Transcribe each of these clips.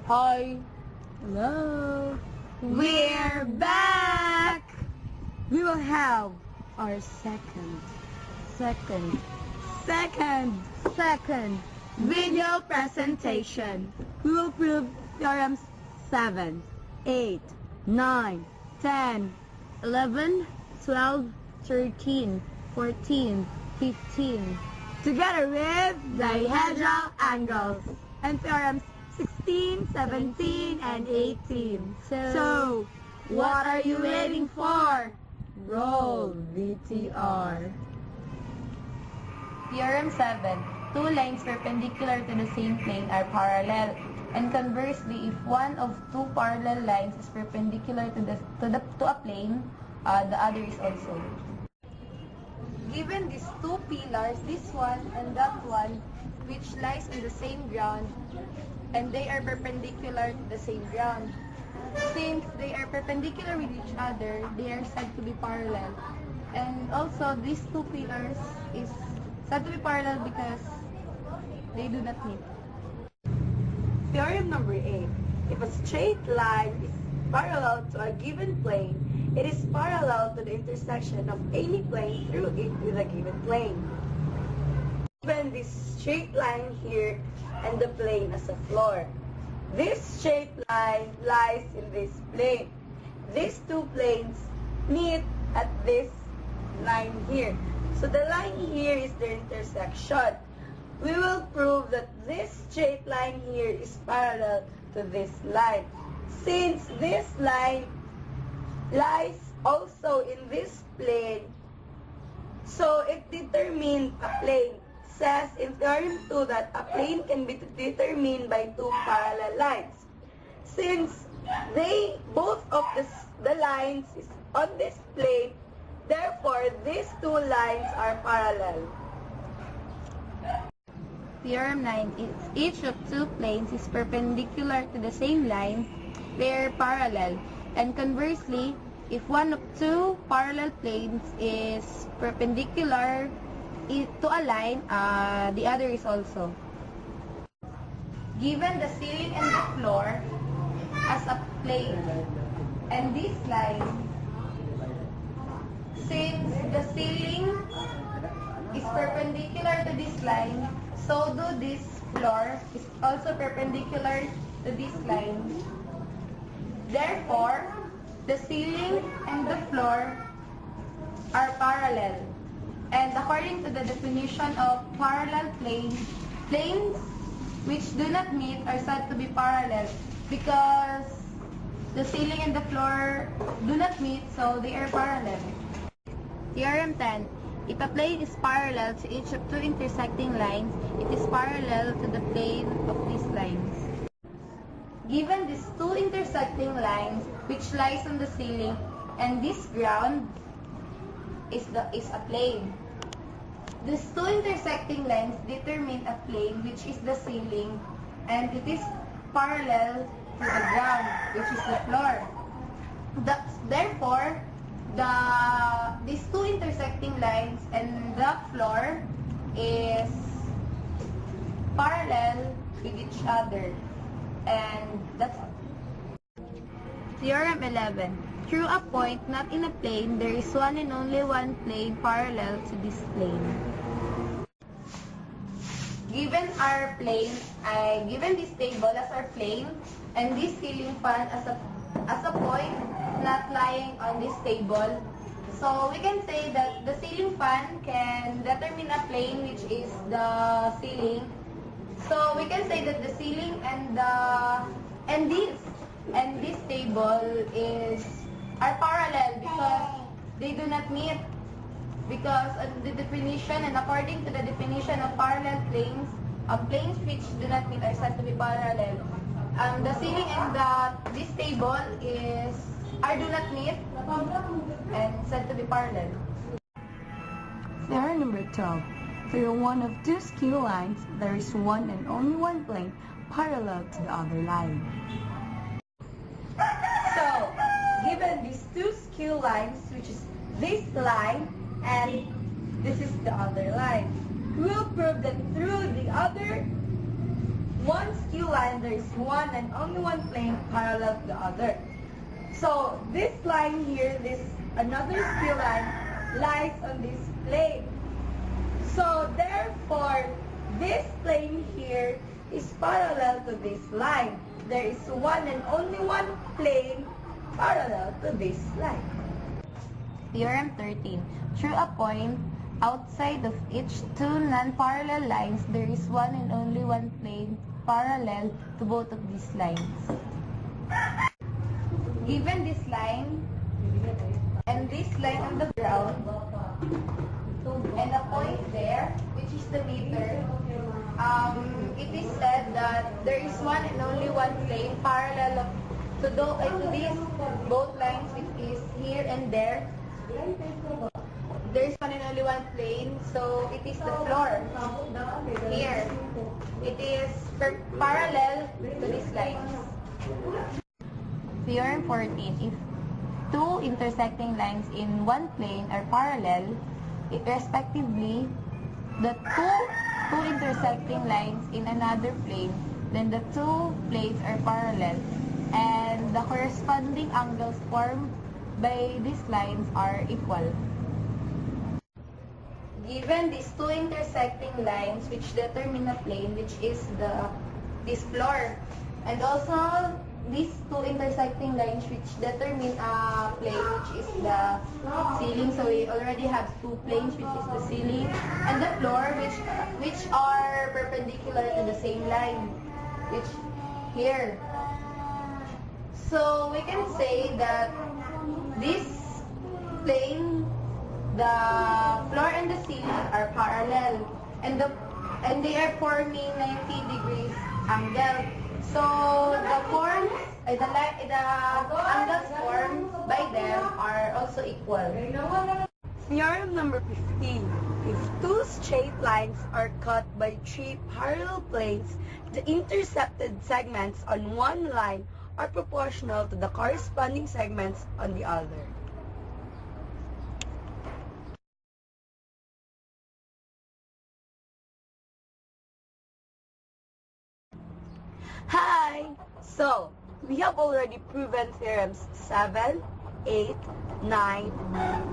Hi. Hello. We're back! We will have our second Video presentation. We will prove theorems 7, 8, 9, 10, 11, 12, 13, 14, 15, together with Dihedral angles. and theorems 16, 17, and 18. So, what are you waiting for? Roll VTR. Theorem 7. Two lines perpendicular to the same plane are parallel. And conversely, if one of two parallel lines is perpendicular to a plane, the other is also. Given these two pillars, this one and that one, which lies on the same ground, and they are perpendicular to the same ground. Since they are perpendicular with each other, they are said to be parallel. And also, these two pillars is said to be parallel because they do not meet. Theorem number 8. If a straight line is parallel to a given plane, it is parallel to the intersection of any plane through it with a given plane. Given this straight line here and the plane as a floor. This straight line lies in this plane. These two planes meet at this line here. So the line here is the intersection. We will prove that this straight line here is parallel to this line. Since this line lies also in this plane, so it determines a plane. Says in theorem 2 that a plane can be determined by two parallel lines. Since both of the lines is on this plane, therefore these two lines are parallel. Theorem 9. If each of two planes is perpendicular to the same line, they are parallel. And conversely, if one of two parallel planes is perpendicular to a line, the other is also. Given the ceiling and the floor as a plane, and this line, since the ceiling is perpendicular to this line, so do this floor is also perpendicular to this line. Therefore, the ceiling and the floor are parallel. And according to the definition of parallel planes, planes which do not meet are said to be parallel because the ceiling and the floor do not meet, so they are parallel. Theorem 10. If a plane is parallel to each of two intersecting lines, it is parallel to the plane of these lines. Given these two intersecting lines which lies on the ceiling and this ground is a plane. These two intersecting lines determine a plane which is the ceiling and it is parallel to the ground which is the floor. Therefore, these two intersecting lines and the floor is parallel with each other. And that's all. Theorem 11. Through a point not in a plane, there is one and only one plane parallel to this plane. Given our plane, given this table as our plane, and this ceiling fan as a point not lying on this table, so we can say that the ceiling fan can determine a plane which is the ceiling. So we can say that the ceiling and this table are parallel because they do not meet. Because of the definition and according to the definition of parallel planes, planes which do not meet are said to be parallel. The ceiling and this table do not meet and said to be parallel. Theorem number 12. Through one of two skew lines, there is one and only one plane parallel to the other line. So, given these two skew lines, which is this line and this is the other line, we will prove that through one skew line, there is one and only one plane parallel to the other. So this line here, this another skew line, lies on this plane. So therefore, this plane here is parallel to this line. There is one and only one plane parallel to this line. Theorem 13. Through a point outside of each two non-parallel lines, there is one and only one plane parallel to both of these lines. Given this line and this line on the ground, and a point there, which is the meter, it is said that there is one and only one plane parallel to these both lines, which is here and there. There is one and only one plane, so it is the floor here. It is parallel to these lines. Theorem 14. If two intersecting lines in one plane are parallel, respectively, the two intersecting lines in another plane, then the two planes are parallel, and the corresponding angles formed by these lines are equal. Given these two intersecting lines which determine a plane, which is this floor, and also these two intersecting lines which determine a plane, which is the ceiling. So we already have two planes, which is the ceiling and the floor, which are perpendicular to the same line, which here. So we can say that this plane, the floor and the ceiling are parallel, and they are forming 90 degrees angle. So the angles formed by them are also equal. Theorem number 15. If two straight lines are cut by three parallel planes, the intercepted segments on one line are proportional to the corresponding segments on the other. Hi! So, we have already proven theorems 7, 8, 9,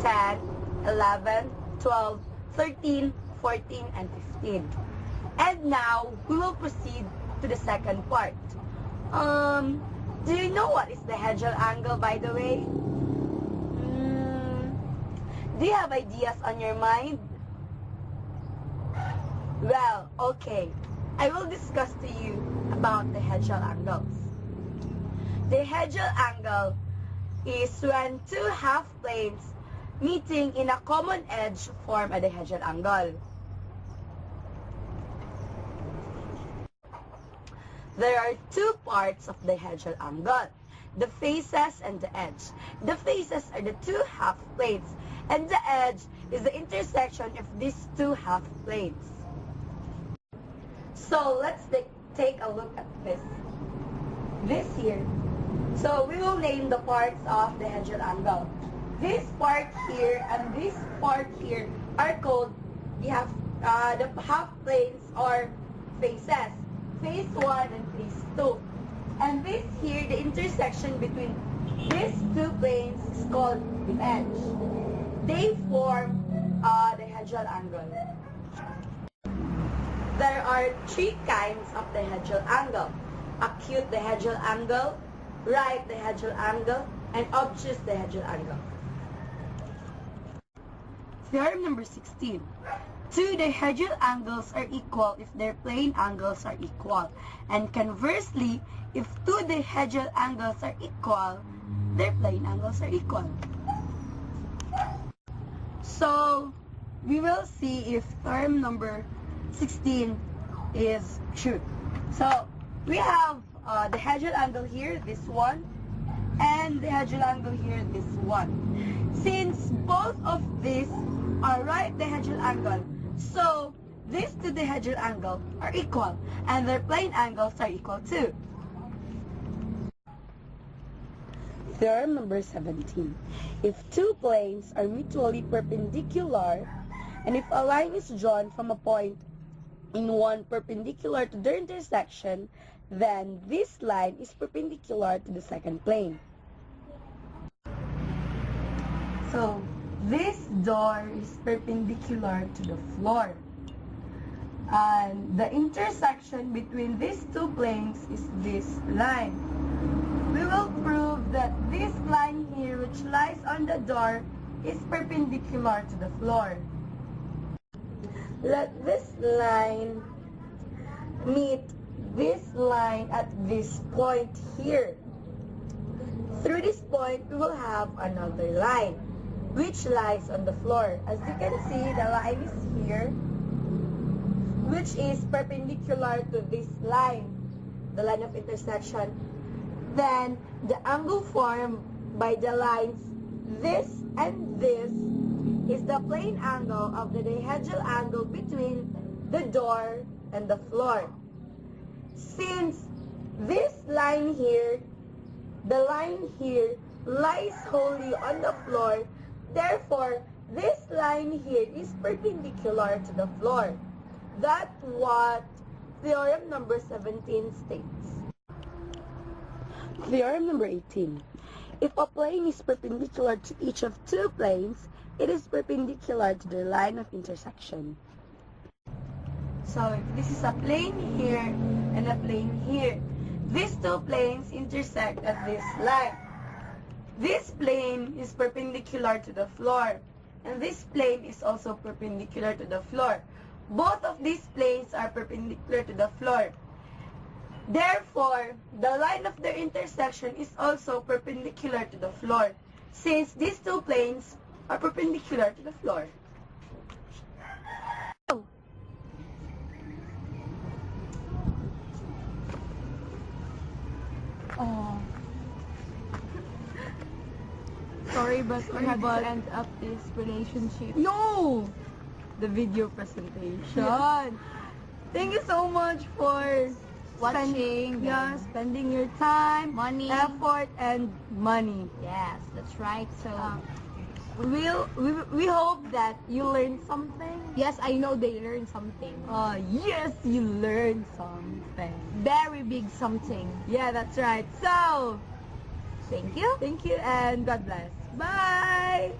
10, 11, 12, 13, 14, and 15. And now, we will proceed to the second part. Do you know what is the Hegel angle, by the way? Do you have ideas on your mind? Well, okay. I will discuss to you about the Hegel angles. The Hegel angle is when two half planes meeting in a common edge form a Hegel angle. There are two parts of the Hegel angle, the faces and the edge. The faces are the two half planes, and the edge is the intersection of these two half planes. So let's take a look at this here. So we will name the parts of the Hegel angle. This part here and this part here are called the half planes or faces. Phase 1 and phase 2. And this here, the intersection between these two planes is called the edge. They form the Hegel angle. There are three kinds of the Hegel angle: acute the Hegel angle, right the Hegel angle, and obtuse the Hegel angle. Theorem number 16. Two dihedral angles are equal if their plane angles are equal. And conversely, if two dihedral angles are equal, their plane angles are equal. So, we will see if theorem number 16 is true. So, we have the Hegel angle here, this one, and the Hegel angle here, this one. Since both of these are right the Hegel angle, so these two the Hegel angle are equal, and their plane angles are equal too. Theorem number 17. If two planes are mutually perpendicular, and if a line is drawn from a point in one perpendicular to their intersection, then this line is perpendicular to the second plane. So, this door is perpendicular to the floor. And the intersection between these two planes is this line. We will prove that this line here, which lies on the door, is perpendicular to the floor. Let this line meet this line at this point here. Through this point, we will have another line, which lies on the floor. As you can see, the line is here, which is perpendicular to this line, the line of intersection. Then, the angle formed by the lines this and this is the plane angle of the dihedral angle between the door and the floor. Since this line here, the line here, lies wholly on the floor, therefore, this line here is perpendicular to the floor. That's what theorem number 17 states. Theorem number 18. If a plane is perpendicular to each of two planes, it is perpendicular to the line of intersection. So if this is a plane here and a plane here, these two planes intersect at this line. This plane is perpendicular to the floor, and this plane is also perpendicular to the floor. Both of these planes are perpendicular to the floor. Therefore, the line of their intersection is also perpendicular to the floor, since these two planes are perpendicular to the floor. Oh. Sorry, but we have to end up this relationship. No! The video presentation. Thank you so much for Watching. spending your time, Money. effort, and money. Yes, that's right. So, We hope that you learned something. yes, I know they learned something. Yes, you learned something. Very big something. Yeah, that's right. So, Thank you. thank you and God bless. Bye!